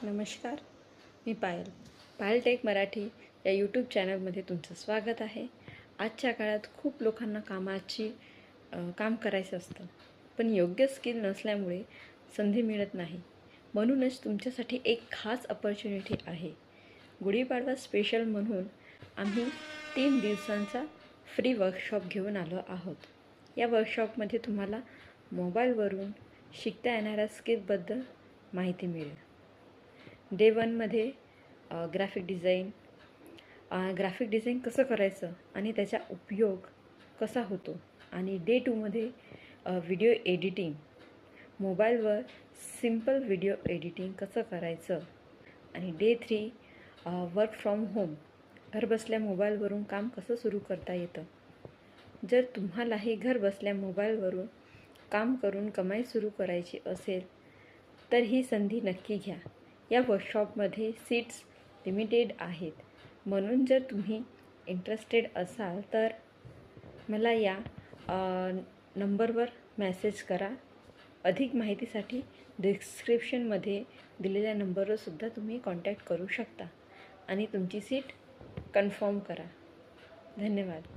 नमस्कार, मी पायल टेक मराठी या यूट्यूब चॅनलमध्ये तुमचं स्वागत आहे। आजच्या काळात खूप लोकांना काम करायचं असतं, पण योग्य स्किल नसल्यामुळे संधी मिळत नाही। म्हणूनच तुमच्यासाठी एक खास अपॉर्च्युनिटी आहे। गुढीपाडवा स्पेशल म्हणून आम्ही 3 दिवसांचा फ्री वर्कशॉप घेऊन आलो आहोत। या वर्कशॉपमध्ये तुम्हाला मोबाईलवरून शिकता येणाऱ्या स्किलबद्दल माहिती मिळेल। डे 1मध्ये ग्राफिक डिझाईन कसं करायचं आणि त्याचा उपयोग कसा होतो, आणि डे 2मध्ये व्हिडिओ एडिटिंग, मोबाईलवर सिम्पल व्हिडिओ एडिटिंग कसं करायचं, आणि डे 3 वर्क फ्रॉम होम, घरबसल्या मोबाईलवरून काम कसं सुरू करता येतं। जर तुम्हालाही घरबसल्या मोबाईलवरून काम करून कमाई सुरू करायची असेल तर ही संधी नक्की घ्या। या वर्कशॉपमध्ये सीट्स लिमिटेड आहेत, म्हणून जर तुम्ही इंटरेस्टेड असाल तर मला या नंबरवर मेसेज करा। अधिक माहितीसाठी डिस्क्रिप्शनमध्ये दिलेल्या नंबरवर सुद्धा तुम्ही कॉन्टॅक्ट करू शकता आणि तुमची सीट कन्फर्म करा। धन्यवाद।